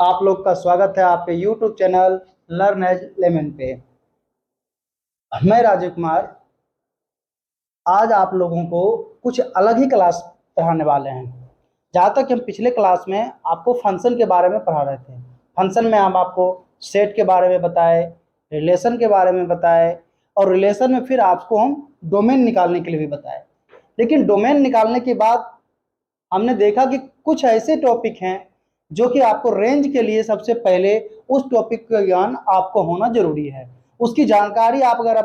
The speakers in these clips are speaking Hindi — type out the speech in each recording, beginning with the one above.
आप लोग का स्वागत है आपके YouTube channel learn as lemon पे। मैं राजीव कुमार आज आप लोगों को कुछ अलग ही क्लास पढ़ाने वाले हैं। जहाँ तक हम पिछले क्लास में आपको फंक्शन के बारे में पढ़ा रहे थे। फंक्शन में हम आपको सेट के बारे में बताए, रिलेशन के बारे में बताए और रिलेशन में फिर आपको हम डोमेन निकालने के लिए भी बताए। लेकिन डोमेन निकालने के बाद हमने देखा कि कुछ ऐसे टॉपिक हैं जो कि आपको रेंज के लिए सबसे पहले उस टॉपिक का ज्ञान आपको होना जरूरी है। उसकी जानकारी आप अगर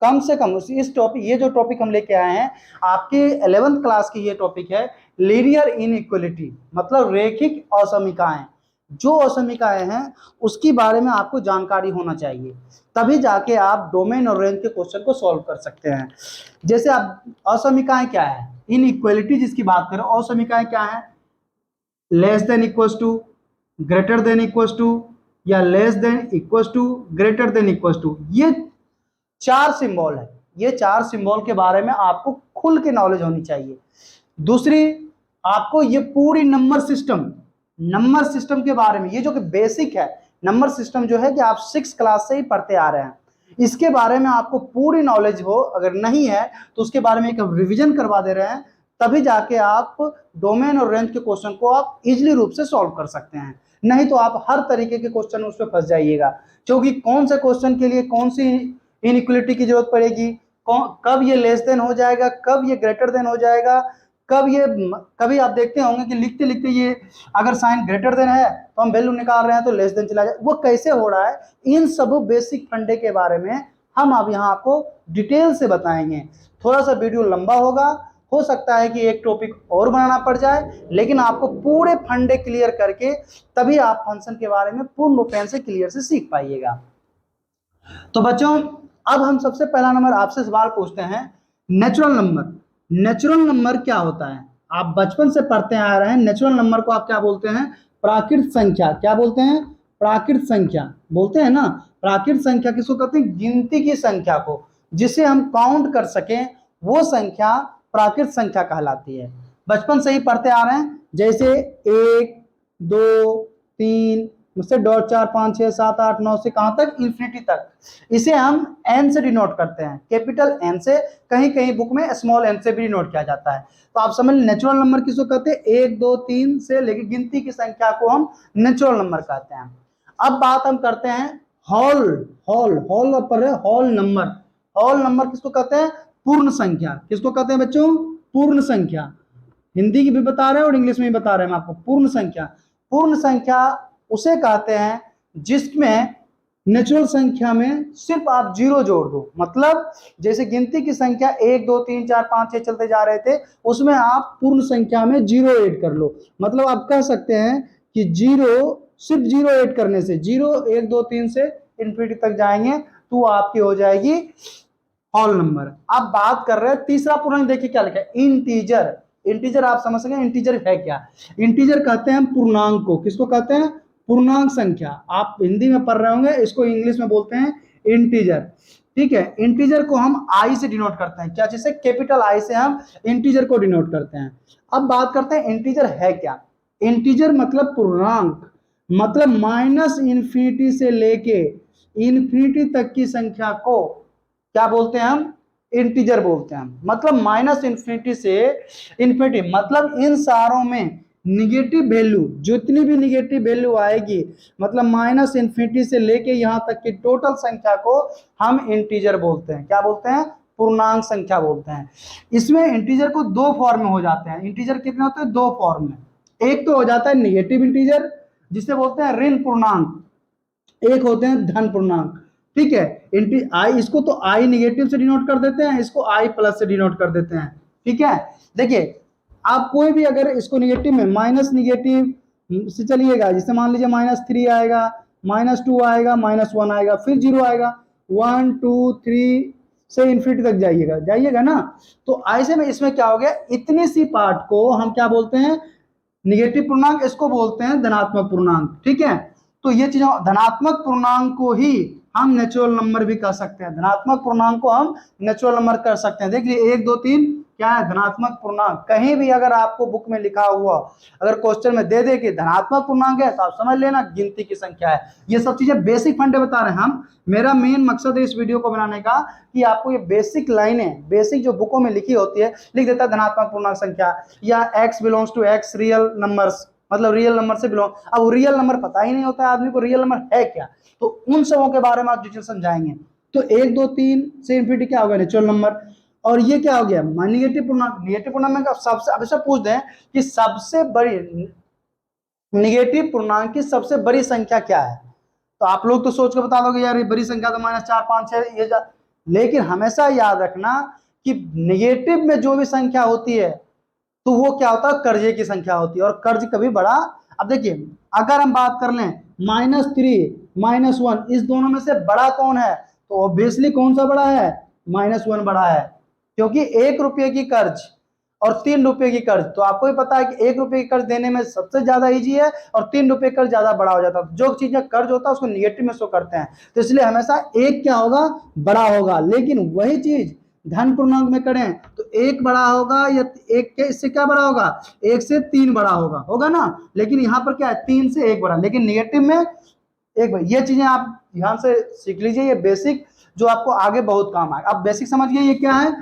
कम से कम इस टॉपिक, ये जो टॉपिक हम लेके आए हैं आपके 11th क्लास की ये टॉपिक है लीनियर इनइक्वलिटी, मतलब रैखिक असमीकाएं। जो असमीकाएं हैं उसके बारे में आपको जानकारी होना चाहिए, तभी जाके आप डोमेन और रेंज के क्वेश्चन को सॉल्व कर सकते हैं। जैसे आप असमीकाएं क्या है, इनइक्वलिटी जिसकी बात करें, असमीकाएं क्या है? Less than equals to, greater than equals to, या less than equals to, greater than equals to. ये चार सिंबल है। ये चार सिंबल के बारे में आपको खुल के नॉलेज होनी चाहिए। दूसरी, आपको ये पूरी नंबर सिस्टम के बारे में, ये जो कि बेसिक है नंबर सिस्टम जो है कि आप 6 क्लास से ही पढ़ते आ रहे हैं, इसके बारे में आपको पूरी नॉलेज हो। अगर नहीं है तो उसके बारे में एक रिवीजन करवा दे रहे हैं, तभी जाके आप डोमेन और रेंज के क्वेश्चन को आप इजीली रूप से सॉल्व कर सकते हैं। नहीं तो आप हर तरीके के क्वेश्चन उसमें फंस जाइएगा, क्योंकि कौन से क्वेश्चन के लिए कौन सी इनइक्वलिटी की जरूरत पड़ेगी, कब ये लेस देन हो जाएगा, कब ये ग्रेटर देन हो जाएगा, कभी आप देखते होंगे कि लिखते लिखते ये अगर साइन ग्रेटर देन है तो हम वैल्यू निकाल रहे हैं तो लेस देन चला जाए, वो कैसे हो रहा है। इन सब बेसिक फंडे के बारे में हम अब यहाँ आपको डिटेल से बताएंगे। थोड़ा सा वीडियो लंबा होगा, हो सकता है कि एक टॉपिक और बनाना पड़ जाए, लेकिन आपको पूरे फंडे क्लियर करके तभी आप फंक्शन के बारे में पूर्ण रूप से क्लियर से सीख पाइएगा। तो बच्चों, अब हम सबसे पहला नंबर आपसे सवाल पूछते हैं, नेचुरल नंबर। नेचुरल नंबर क्या होता है? आप बचपन से पढ़ते आ रहे हैं, नेचुरल नंबर को आप क्या बोलते हैं? प्राकृत संख्या। क्या बोलते हैं? प्राकृत संख्या बोलते हैं ना। प्राकृत संख्या किसको कहते हैं? गिनती की संख्या को, जिसे हम काउंट कर सकें, वो संख्या प्राकृत संख्या कहलाती है। बचपन से ही पढ़ते आ रहे हैं, जैसे 1 2 3 मुझसे डॉट 4 5 6 7 8 9 से कहां तक? इंफिनिटी तक। इसे हम एन से डिनोट करते हैं, कैपिटल एन से, कहीं कहीं बुक में स्मॉल एन से भी डिनोट किया जाता है। तो आप समझ लीजिए नेचुरल नंबर किसको कहते हैं? 1 2 3 से लेकर गिनती की संख्या को हम नेचुरल नंबर कहते हैं। अब बात हम करते हैं होल पर होल नंबर। होल नंबर किसको कहते हैं? पूर्ण संख्या। किसको कहते हैं बच्चों? पूर्ण संख्या। हिंदी की भी बता रहे हैं और इंग्लिश में भी बता रहे हैं हम आपको। पूर्ण संख्या, पूर्ण संख्या उसे कहते हैं जिसमें नेचुरल संख्या में सिर्फ आप जीरो जोड़ दो। मतलब जैसे गिनती की संख्या 1 2 3 4 5 6 चलते जा रहे थे, उसमें आप पूर्ण संख्या में जीरो ऐड कर लो। मतलब आप कह सकते हैं कि सिर्फ जीरो ऐड करने से, 0 1 2 3 से इंफिनिटी तक जाएंगे तो आपकी हो जाएगी होल नंबर। अब बात कर रहे हैं तीसरा पूर्णांक। देखिए क्या लिखा है, इंटीजर। इंटीजर आप समझ सकें इंटीजर है क्या? इंटीजर कहते हैं पूर्णांक को। किसको कहते हैं? पूर्णांक संख्या। आप हिंदी में पढ़ रहे होंगे, इसको इंग्लिश में बोलते हैं इंटीजर। ठीक है, इंटीजर को हम आई से डिनोट करते हैं। क्या चीज से? कैपिटल आई से हम इंटीजर को डिनोट करते हैं। अब बात करते हैं इंटीजर है क्या। इंटीजर मतलब पूर्णांक, मतलब माइनस इंफिनिटी से लेके इंफिनिटी तक की संख्या को क्या बोलते हैं? हम इंटीजर बोलते हैं। मतलब माइनस इंफिनिटी से इंफिनिटी, मतलब इन सारों में निगेटिव वैल्यू, जितनी भी निगेटिव वैल्यू आएगी, मतलब माइनस इंफिनिटी से लेके यहां तक की टोटल संख्या को हम इंटीजर बोलते हैं। क्या बोलते हैं? पूर्णांक संख्या बोलते हैं। इसमें इंटीजर को दो फॉर्म में हो जाते हैं। इंटीजर कितने होते हैं? दो फॉर्म में। एक तो हो जाता है निगेटिव इंटीजर, जिसे बोलते हैं ऋण पूर्णांक। एक होते हैं धन पूर्णांक। ठीक है, आई, इसको तो आई निगेटिव से डिनोट कर देते हैं, इसको आई प्लस से डिनोट कर देते हैं। ठीक है, देखिए आप कोई भी अगर इसको निगेटिव में माइनस निगेटिव से चलिएगा, जैसे मान लीजिए -3 आएगा, -2 आएगा, -1 आएगा, फिर 0 आएगा, 1 2 3 से इंफिनिटी तक जाइएगा ना। तो ऐसे में इसमें क्या हो गया, इतनी सी पार्ट को हम क्या बोलते हैं? निगेटिव पूर्णांक। इसको बोलते हैं धनात्मक पूर्णांक। ठीक है, तो ये चीज धनात्मक पूर्णांक को ही हम नेचुरल नंबर भी कर सकते हैं। धनात्मक पूर्णांक को हम नेचुरल नंबर कर सकते हैं। देखिए 1 2 3 क्या है, धनात्मक पूर्णांक। कहीं भी अगर आपको बुक में लिखा हुआ, अगर क्वेश्चन में दे दे कि धनात्मक पूर्णांक है, तो आप समझ लेना गिनती की संख्या है। ये सब चीजें बेसिक फंडे बता रहे हैं हम। मेरा मेन मकसद है इस वीडियो को बनाने का कि आपको ये बेसिक लाइनें, बेसिक जो बुकों में लिखी होती है, लिख देता है धनात्मक पूर्णांक संख्या या x belongs to x real numbers, मतलब रियल नंबर से बिलोंग। अब रियल नंबर पता ही नहीं होता है आदमी को रियल नंबर है क्या, तो उन सबों के बारे में आप डिटेल समझाएंगे। तो 1 2 3 से इंफिनिटी क्या होगा, नेचुरल नंबर। और ये क्या हो गया, निगेटिव पूर्णांक। निगेटिव पूर्णांक का सबसे, अब ऐसा पूछ दें कि सबसे बड़ी निगेटिव पूर्णांक की सबसे बड़ी संख्या क्या है, तो आप लोग तो सोच के बता दोगे यार ये बड़ी संख्या तो -4 5 6 ये लेकिन हमेशा याद रखना कि निगेटिव में जो भी संख्या होती है तो वो क्या होता है, कर्जे की संख्या होती है, और कर्ज कभी बड़ा। अब देखिए अगर हम बात कर लें -3 -1, इस दोनों में से बड़ा कौन है, तो ऑब्वियसली कौन सा बड़ा है, -1 बड़ा है, क्योंकि 1 रुपये की कर्ज और 3 रुपये की कर्ज, तो आपको भी पता है कि 1 रुपये की कर्ज देने में सबसे ज्यादा इजी है और 3 रुपये कर्ज ज्यादा बड़ा हो जाता है। जो चीज कर्ज होता है उसको निगेटिव में शो करते हैं, तो इसलिए हमेशा एक क्या होगा, बड़ा होगा। लेकिन वही चीज धन पूर्णांक में करें तो 1 बड़ा होगा या 1 के इससे क्या बड़ा होगा, 1 से 3 बड़ा होगा, होगा ना। लेकिन यहाँ पर क्या है, 3 से 1 बड़ा, लेकिन निगेटिव में 1 बड़ा। ये चीजें आप ध्यान से सीख लीजिए, ये बेसिक जो आपको आगे बहुत काम आए। अब बेसिक समझ गए ये क्या है,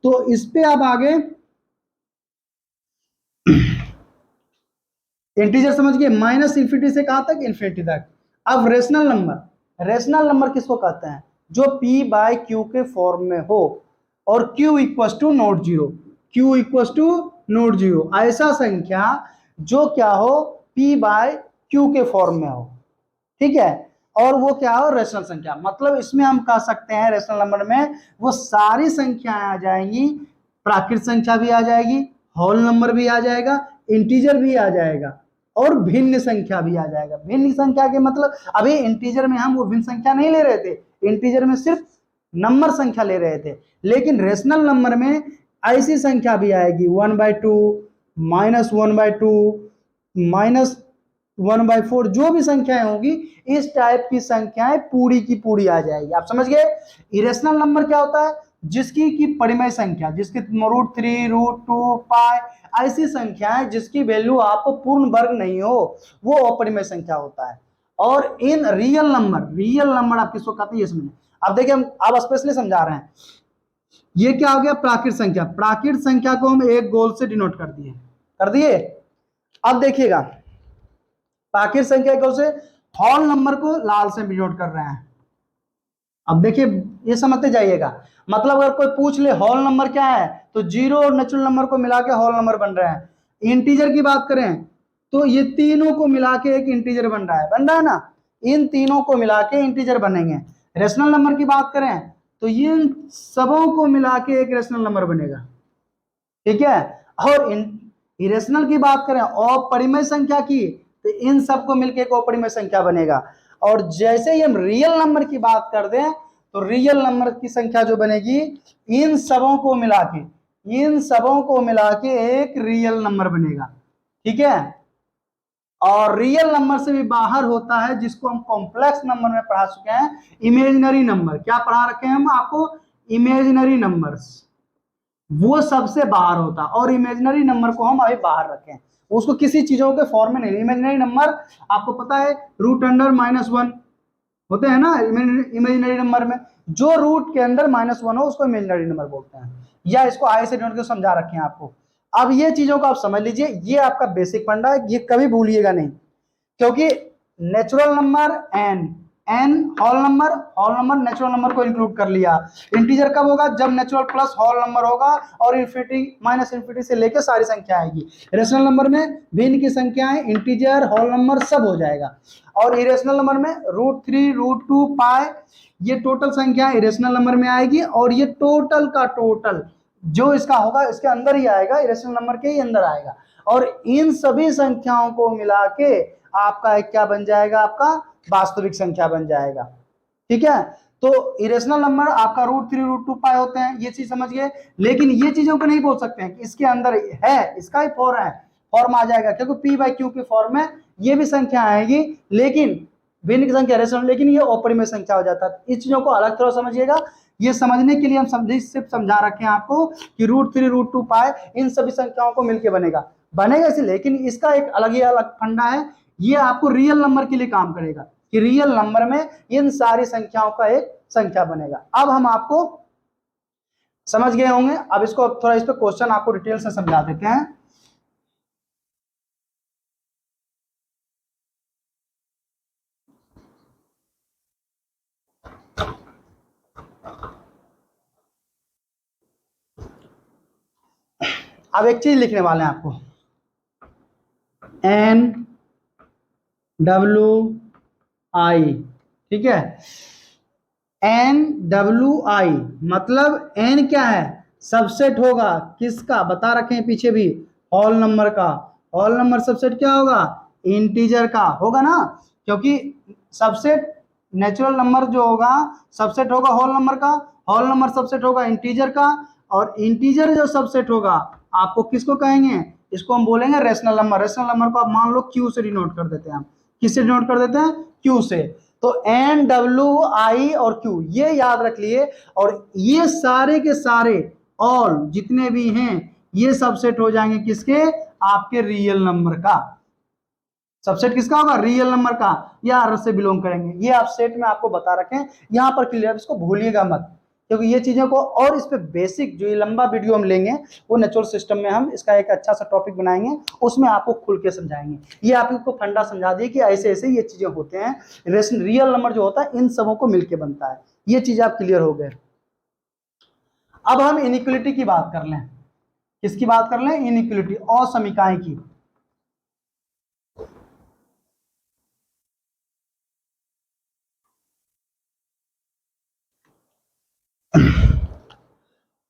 तो इस पे आप आगे इंटीजर समझ गए, -इन्फिनिटी से कहां तक, इन्फिनिटी तक। अब रेशनल नंबर, रेशनल नंबर किसको कहते हैं, जो p बाय क्यू के फॉर्म में हो और q equal to not zero, q equal to not zero, ऐसा संख्या जो क्या हो, p बाय क्यू के फॉर्म में हो, ठीक है, और वो क्या हो, रेशनल संख्या। मतलब इसमें हम कह सकते हैं रेशनल नंबर में वो सारी संख्याएं आ जाएंगी, प्राकृत संख्या भी आ जाएगी, होल नंबर भी आ जाएगा, इंटीजर भी आ जाएगा और भिन्न संख्या भी आ जाएगा। भिन्न संख्या के मतलब अभी इंटीजर में हम वो भिन्न संख्या नहीं ले रहे थे, इंटीजर में सिर्फ नंबर संख्या ले रहे थे, लेकिन रेशनल नंबर में ऐसी संख्या भी आएगी 1/2 -1/2 -1/4, जो भी संख्याएं होगी इस टाइप की संख्याएं पूरी की पूरी आ जाएगी। आप समझ गए। इरेशनल नंबर क्या होता है, जिसकी की परिमेय संख्या, जिसकी √3 √2 पाई, ऐसी संख्याएं जिसकी वैल्यू आपको पूर्ण वर्ग नहीं हो, वो अपरिमेय संख्या होता है। और इन रियल नंबर आप किसको कहते हैं, ये समझे। अब देखिए हम अब स्पेशली समझा रहे हैं, ये क्या हो गया, प्राकृत संख्या। प्राकृत संख्या को हम एक गोल से डिनोट कर दिए। अब देखिएगा प्राकृत संख्या को से होल नंबर को लाल से डिनोट कर रहे हैं। अब देखिए ये समझते जाइएगा, मतलब अगर कोई पूछ ले होल नंबर क्या है, तो जीरो और नेचुरल नंबर को मिला के होल नंबर बन रहे हैं। इंटीजर की बात करें तो ये तीनों को मिला के एक इंटीजर बन रहा है ना, इन तीनों को मिला के इंटीजर बनेंगे। रेशनल नंबर की बात करें तो इन सबों को मिला के एक रेशनल नंबर बनेगा, ठीक है। और इरेशनल की बात करें अपरिमेय संख्या की, तो इन सबको मिलके एक अपरिमेय संख्या बनेगा। और जैसे ही हम रियल नंबर की बात कर दें तो रियल नंबर की संख्या जो बनेगी, इन सबों को मिला के एक रियल नंबर बनेगा, ठीक है। और रियल नंबर से भी बाहर होता है जिसको हम कॉम्प्लेक्स नंबर में पढ़ा चुके हैं, इमेजिनरी नंबर। क्या पढ़ा रखे हैं हम आपको, इमेजिनरी नंबर्स, वो सबसे बाहर होता है। और इमेजिनरी नंबर को हम अभी बाहर रखें, उसको किसी चीजों के फॉर्म में नहीं। इमेजिनरी नंबर आपको पता है √1 होते हैं ना इमेजिनरी नंबर में, जो रूट के अंदर -1 हो उसको इमेजिनरी नंबर बोलते हैं, या इसको आई से डिनोट करके समझा रखे हैं आपको। अब ये चीजों को आप समझ लीजिए, ये आपका बेसिक फंडा है, ये कभी भूलिएगा नहीं, क्योंकि natural number N whole number natural number को इंक्लूड कर लिया। इंटीजर कब होगा, जब नेचुरल प्लस होल नंबर होगा और इन्फिनिटी -इन्फिनिटी से लेकर सारी संख्या आएगी। रेशनल नंबर में भिन्न की संख्याएं, इंटीजर, होल नंबर सब हो जाएगा। और इरेशनल नंबर में √3 √2 पाई, ये टोटल संख्या इरेशनल नंबर में आएगी, और ये टोटल का टोटल जो इसका होगा इसके अंदर ही आएगा, इरेशनल नंबर के ही अंदर आएगा। और इन सभी संख्याओं को मिला के आपका एक क्या बन जाएगा, आपका वास्तविक संख्या बन जाएगा, ठीक है। तो इरेशनल नंबर आपका √3 √2 पाई होते हैं, ये चीज समझ गए। लेकिन ये चीजों को नहीं बोल सकते हैं कि इसके अंदर है, इसका ही फॉर्म आ जाएगा, क्योंकि p/q के फॉर्म में ये भी संख्या आएगी। लेकिन भिन्न की संख्या रेशनल, लेकिन ये अपरिमेय संख्या हो जाता है। इस चीजों को अलग तरह समझिएगा। ये समझने के लिए हम सिर्फ समझा रखे हैं आपको कि √3 √2 पाए इन सभी संख्याओं को मिलकर बनेगा इसे, लेकिन इसका एक अलग फंडा है। ये आपको रियल नंबर के लिए काम करेगा कि रियल नंबर में इन सारी संख्याओं का एक संख्या बनेगा। अब हम आपको समझ गए होंगे। अब इसको थोड़ा इस पे क्वेश्चन आपको डिटेल से समझा देते हैं। अब एक चीज लिखने वाले हैं आपको, NWI, ठीक है। NWI मतलब n क्या है, सबसेट होगा किसका, बता रखे हैं पीछे भी, होल नंबर का। होल नंबर सबसेट क्या होगा, इंटीजर का होगा ना, क्योंकि सबसेट नेचुरल नंबर जो होगा सबसेट होगा होल नंबर का, होल नंबर सबसेट होगा इंटीजर का, और इंटीजर जो सबसेट होगा आपको किसको कहेंगे, इसको हम बोलेंगे रेशनल नंबर। रेशनल नंबर को आप मान लो Q से डिनोट कर देते हैं, हम किससे डिनोट कर देते हैं, Q से। तो NWI और Q ये याद रख लिए, और ये सारे के सारे ऑल जितने भी हैं ये सबसेट हो जाएंगे किसके, आपके रियल नंबर का। सबसेट किसका होगा, रियल नंबर का, या आर से बिलोंग करेंगे। ये आप सेट में आपको बता रखें, यहां पर क्लियर, इसको भूलिएगा मत, क्योंकि ये चीजों को और इस पे बेसिक जो ये लंबा वीडियो हम लेंगे वो नेचुरल सिस्टम में हम इसका एक अच्छा सा टॉपिक बनाएंगे, उसमें आपको खुल के समझाएंगे। ये आपको फंडा समझा दिए कि ऐसे ऐसे ये चीजें होते हैं, रियल नंबर जो होता है इन सबों को मिलकर बनता है। ये चीज आप क्लियर हो गए। अब हम इनइक्वलिटी की बात कर लें। किसकी बात कर लें, इनइक्वलिटी, असमीकाएं की।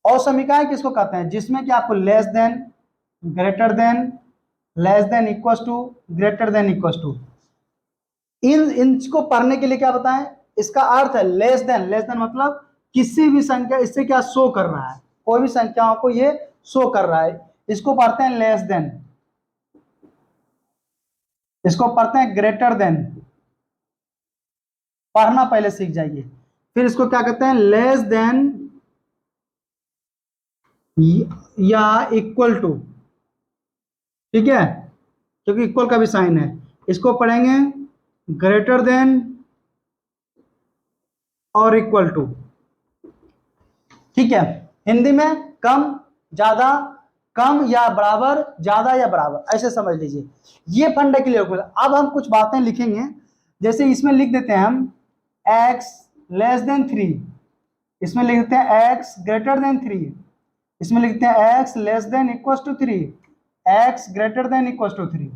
असमीकाएं किसको कहते हैं, जिसमें कि आपको less than, greater than, less than, equal to, greater than, equal to, इनको पढ़ने के लिए क्या बताएं, इसका अर्थ है लेस देन। लेस देन मतलब किसी भी संख्या, इससे क्या शो कर रहा है, कोई भी संख्याओं को ये शो कर रहा है, इसको पढ़ते हैं लेस देन। इसको पढ़ते हैं ग्रेटर देन, पढ़ना पहले सीख जाइए। फिर इसको क्या कहते हैं, लेस देन या इक्वल टू, ठीक है, क्योंकि इक्वल का भी साइन है। इसको पढ़ेंगे ग्रेटर देन और इक्वल टू, ठीक है। हिंदी में कम ज्यादा, कम या बराबर, ज्यादा या बराबर, ऐसे समझ लीजिए। ये फंडा के लिए। अब हम कुछ बातें लिखेंगे, जैसे इसमें लिख देते हैं हम x लेस देन 3, इसमें लिख देते हैं x ग्रेटर देन 3, इसमें लिखते हैं x less than equal to 3, x greater than equal to 3।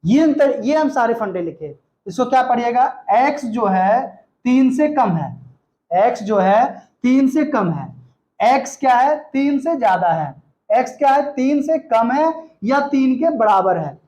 ये हम सारे फंडे लिखे। इसको क्या पढ़िएगा, x जो है 3 से कम है, x जो है 3 से कम है, x क्या है 3 से ज्यादा है, x क्या है 3 से कम है या 3 के बराबर है।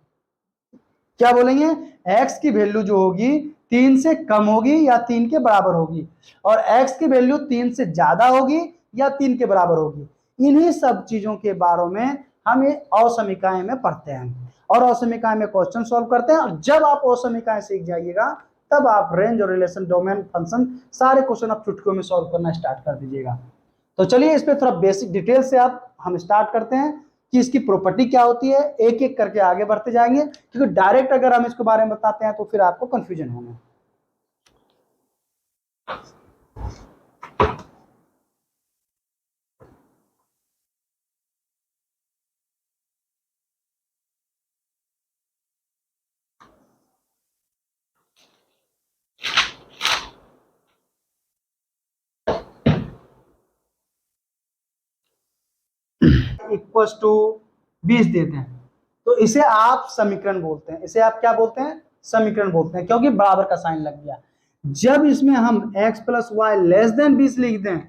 क्या बोलेंगे, x की वैल्यू जो होगी 3 से कम होगी या 3 के बराबर होगी, और x की वैल्यू 3 से ज्यादा होगी या 3 के बराबर होगी। इन्हीं सब चीजों के बारे में हम ये असमीकाएं में पढ़ते हैं, और असमीकाएं में क्वेश्चन सॉल्व करते हैं। और जब आप असमीकाएं सीख जाइएगा तब आप रेंज और रिलेशन, डोमेन, फंक्शन, सारे क्वेश्चन आप चुटकियों में सॉल्व करना स्टार्ट कर दीजिएगा। तो चलिए इस पे थोड़ा बेसिक डिटेल से हम स्टार्ट करते हैं कि इसकी प्रॉपर्टी क्या होती है, एक एक करके आगे बढ़ते जाएंगे, क्योंकि डायरेक्ट अगर हम इसके बारे में बताते हैं तो फिर आपको कंफ्यूजन होगा। इक्वल टू 20 देते हैं तो इसे आप समीकरण बोलते हैं। इसे आप क्या बोलते हैं, समीकरण बोलते हैं, क्योंकि बराबर का साइन लग गया। जब इसमें हम x plus Y less than 20 लिख दें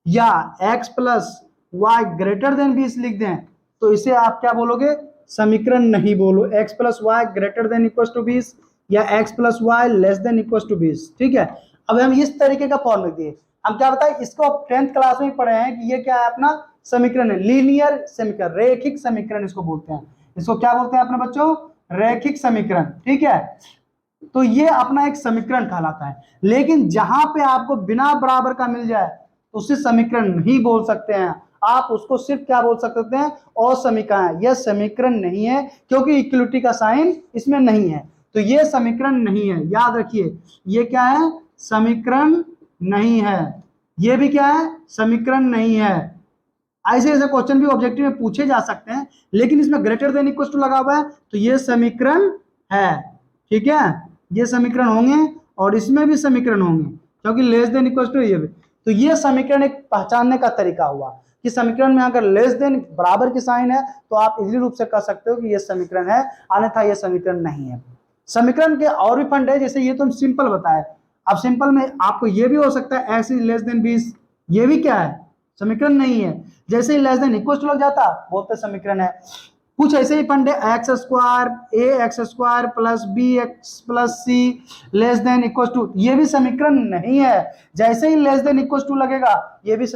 या x plus Y greater than 20 लिख दें तो इसे आप क्या बोलोगे, समीकरण नहीं बोलो। x plus Y greater than equal to 20 या x plus Y less than equal to 20, ठीक है। अब हम इस तरीके का फॉर्म लिख दिए। हम क्या बताए, इसको 10th क्लास में पढ़े हैं कि ये क्या है, अपना समीकरण है, लीनियर समीकरण, रेखिक समीकरण इसको बोलते हैं। इसको क्या बोलते हैं अपने बच्चों, रेखिक समीकरण, ठीक है। तो ये अपना एक समीकरण कहलाता है। लेकिन जहां पे आपको बिना बराबर का मिल जाए तो उसे समीकरण नहीं बोल सकते हैं, आप उसको सिर्फ क्या बोल सकते हैं, असमीकरण। यह समीकरण नहीं है क्योंकि इक्वलिटी का साइन इसमें नहीं है, तो ये समीकरण नहीं है। याद रखिए ये क्या है, समीकरण नहीं है। ये भी क्या है, समीकरण नहीं है। ऐसे ऐसे क्वेश्चन भी ऑब्जेक्टिव में पूछे जा सकते हैं, लेकिन इसमें ग्रेटर देन इक्वल टू लगा हुआ है तो ये समीकरण है। ठीक है, ये समीकरण होंगे और इसमें भी समीकरण होंगे क्योंकि लेस देन इक्वल टू ये भी। तो ये समीकरण एक पहचानने का तरीका हुआ कि समीकरण में अगर लेस देन बराबर की साइन है तो आप इजीली रूप से कह सकते हो कि ये समीकरण है, अन्यथा ये समीकरण नहीं है। समीकरण के और भी फंड है, जैसे ये तो सिंपल बताया। अब सिंपल में आपको ये भी हो सकता है एक्स इज लेस देन 20, ये भी क्या है, समीकरण नहीं है। जैसे ही लेस देन इक्वल टू लग जाता बोलते समीकरण है। कुछ ऐसे ही फंड है, X square A X square plus B X plus C less than equal to, ये भी समीकरण नहीं है। जैसे ही लेस देन इक्वल टू लगेगा ये भी